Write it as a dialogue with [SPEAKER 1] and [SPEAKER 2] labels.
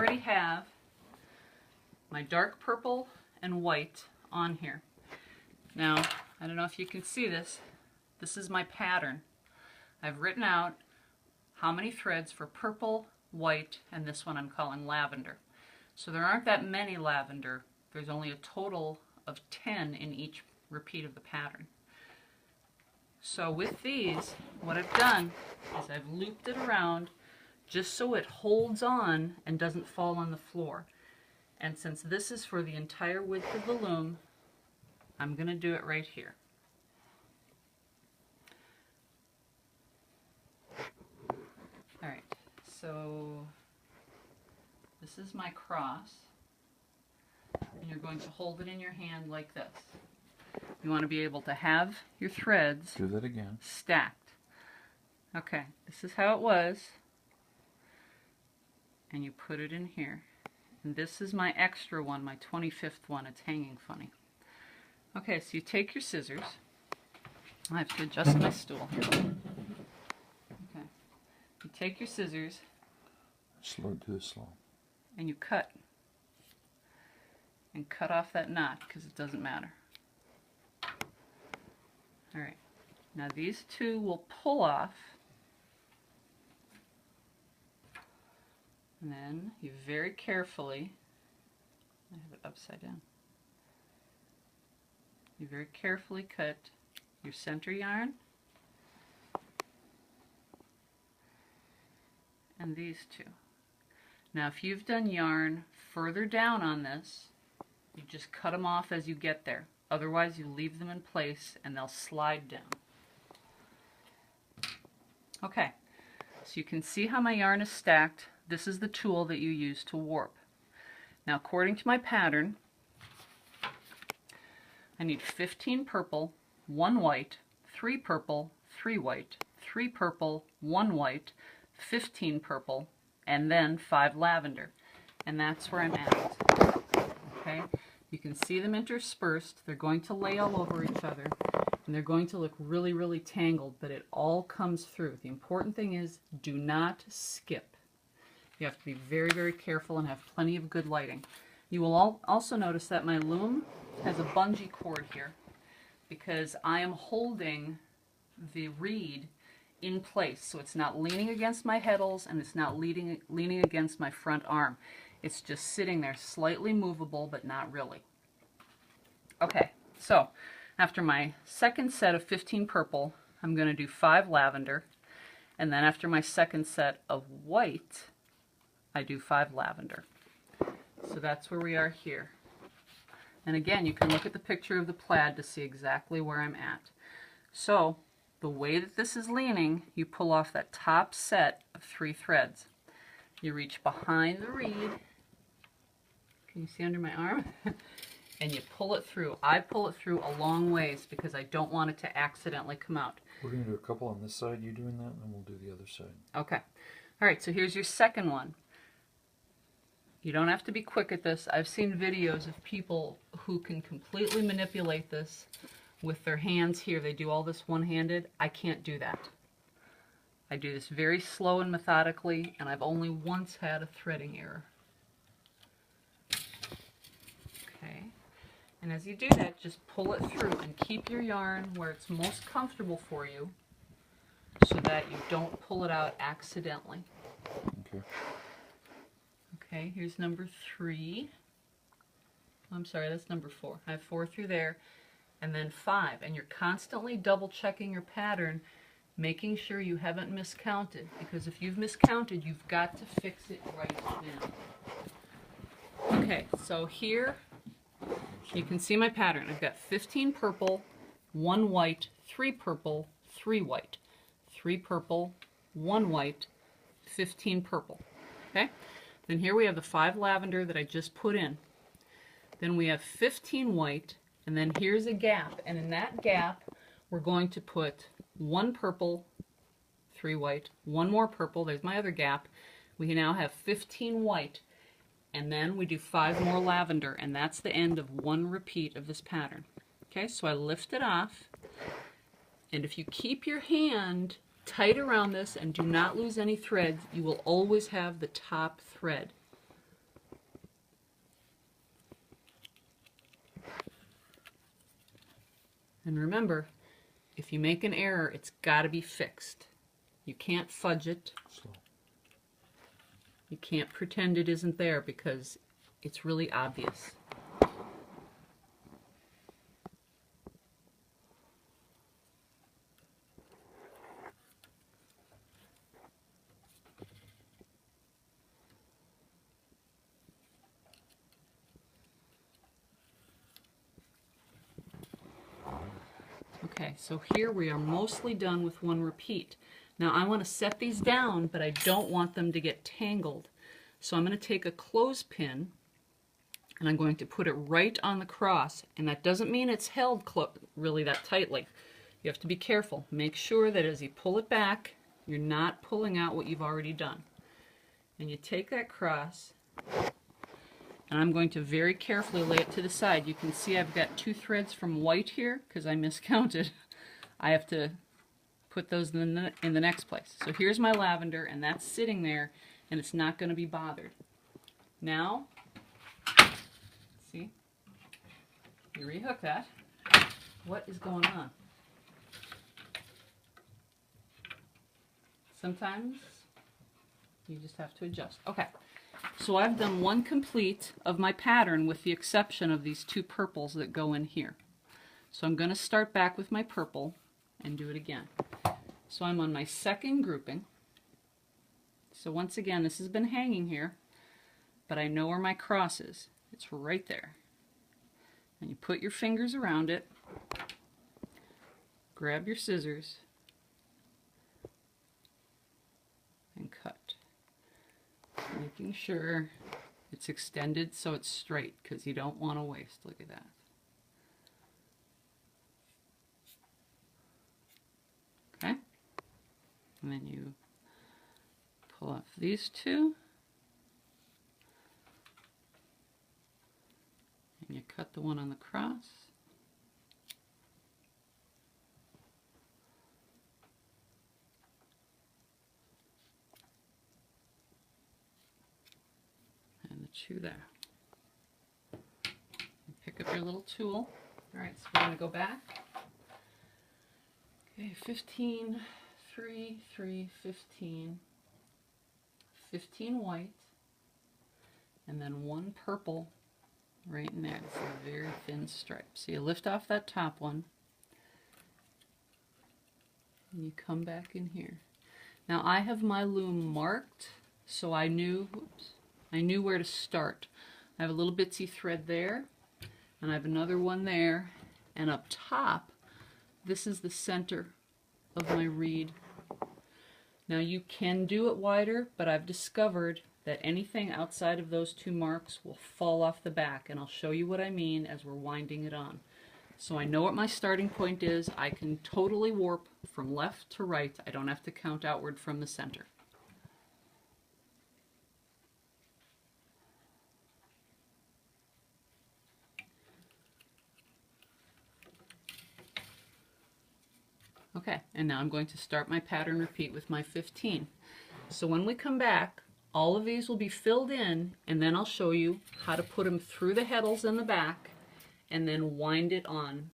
[SPEAKER 1] already have my dark purple and white on here. Now, I don't know if you can see this. This is my pattern. I've written out how many threads for purple, white, and this one I'm calling lavender. So there aren't that many lavender. There's only a total of 10 in each repeat of the pattern. So with these, what I've done is I've looped it around just so it holds on and doesn't fall on the floor. And since this is for the entire width of the loom, I'm going to do it right here. Alright, so this is my cross, and you're going to hold it in your hand like this. You want to be able to have your threads
[SPEAKER 2] do that again.
[SPEAKER 1] Stacked. Okay, this is how it was, and you put it in here. And this is my extra one, my 25th one. It's hanging funny. Okay, so you take your scissors. I have to adjust my stool here. Okay, you take your scissors.
[SPEAKER 2] Slow, do this slow.
[SPEAKER 1] And you cut. And cut off that knot because it doesn't matter. Alright, now these two will pull off, and then you very carefully, I have it upside down, you very carefully cut your center yarn and these two. Now if you've done yarn further down on this, you just cut them off as you get there. Otherwise, you leave them in place and they'll slide down. Okay, so you can see how my yarn is stacked. This is the tool that you use to warp. Now, according to my pattern, I need 15 purple, 1 white, 3 purple, 3 white, 3 purple, 1 white, 15 purple, and then 5 lavender. And that's where I'm at. Okay? You can see them interspersed. They're going to lay all over each other, and they're going to look really, really tangled, but it all comes through. The important thing is do not skip. You have to be very, very careful and have plenty of good lighting. You will also notice that my loom has a bungee cord here because I am holding the reed in place, so it's not leaning against my heddles and it's not leaning against my front arm. It's just sitting there, slightly movable, but not really. Okay, so after my second set of 15 purple, I'm going to do 5 lavender, and then after my second set of white, I do 5 lavender. So that's where we are here. And again, you can look at the picture of the plaid to see exactly where I'm at. So the way that this is leaning, you pull off that top set of 3 threads. You reach behind the reed. Can you see under my arm? And you pull it through. I pull it through a long ways because I don't want it to accidentally come out.
[SPEAKER 2] We're going to do a couple on this side, you doing that, and then we'll do the other side.
[SPEAKER 1] Okay. Alright, so here's your second one. You don't have to be quick at this. I've seen videos of people who can completely manipulate this with their hands here. They do all this one-handed. I can't do that. I do this very slow and methodically, and I've only once had a threading error. Okay, and as you do that, just pull it through and keep your yarn where it's most comfortable for you so that you don't pull it out accidentally.
[SPEAKER 2] Okay.
[SPEAKER 1] Okay, here's number 3. I'm sorry, that's number 4. I have 4 through there, and then 5. And you're constantly double checking your pattern, making sure you haven't miscounted, because if you've miscounted, you've got to fix it right now. Okay, so here you can see my pattern. I've got 15 purple, 1 white, 3 purple, 3 white, 3 purple, 1 white, 15 purple. Okay? Then here we have the 5 lavender that I just put in. Then we have 15 white, and then here's a gap, and in that gap we're going to put 1 purple, 3 white, 1 more purple, there's my other gap. We now have 15 white, and then we do 5 more lavender, and that's the end of 1 repeat of this pattern. Okay, so I lift it off, and if you keep your hand tight around this and do not lose any threads, you will always have the top thread. And remember, if you make an error, it's got to be fixed. You can't fudge it.
[SPEAKER 2] Slow.
[SPEAKER 1] You can't pretend it isn't there because it's really obvious. Okay, so here we are mostly done with one repeat. Now I want to set these down, but I don't want them to get tangled. So I'm going to take a clothespin and I'm going to put it right on the cross. And that doesn't mean it's held really that tightly. You have to be careful. Make sure that as you pull it back, you're not pulling out what you've already done. And you take that cross, and I'm going to very carefully lay it to the side. You can see I've got 2 threads from white here because I miscounted. I have to put those in the next place. So here's my lavender, and that's sitting there, and it's not going to be bothered. Now, see, you rehook that. What is going on? Sometimes you just have to adjust. Okay, so I've done one complete of my pattern with the exception of these 2 purples that go in here. So I'm going to start back with my purple and do it again. So I'm on my second grouping. So once again, this has been hanging here, but I know where my cross is. It's right there. And you put your fingers around it, grab your scissors, and cut. Making sure it's extended so it's straight, because you don't want to waste. Look at that. Okay? And then you pull off these 2. And you cut the one on the cross. And the 2 there. And pick up your little tool. Alright, so we're going to go back. Okay, 15, 3, 3, 15. 15 white, and then 1 purple right in there. It's a very thin stripe. So you lift off that top one, and you come back in here. Now I have my loom marked, so I knew where to start. I have a little bitsy thread there, and I have another one there, and up top, this is the center of my reed. Now you can do it wider, but I've discovered that anything outside of those 2 marks will fall off the back, and I'll show you what I mean as we're winding it on. So I know what my starting point is. I can totally warp from left to right. I don't have to count outward from the center. Okay, and now I'm going to start my pattern repeat with my 15. So when we come back, all of these will be filled in, and then I'll show you how to put them through the heddles in the back and then wind it on